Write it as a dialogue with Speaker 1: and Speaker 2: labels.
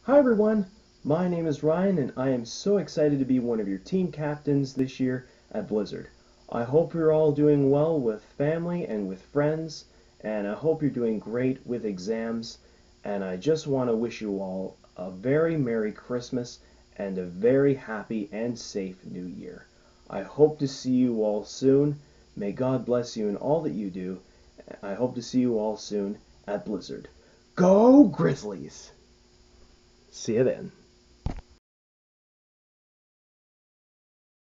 Speaker 1: Hi everyone, my name is Ryan and I am so excited to be one of your team captains this year at Blizzard. I hope you're all doing well with family and with friends, and I hope you're doing great with exams, and I just want to wish you all a very Merry Christmas and a very happy and safe New Year. I hope to see you all soon. May God bless you in all that you do. I hope to see you all soon at Blizzard. Go Grizzlies! See you then.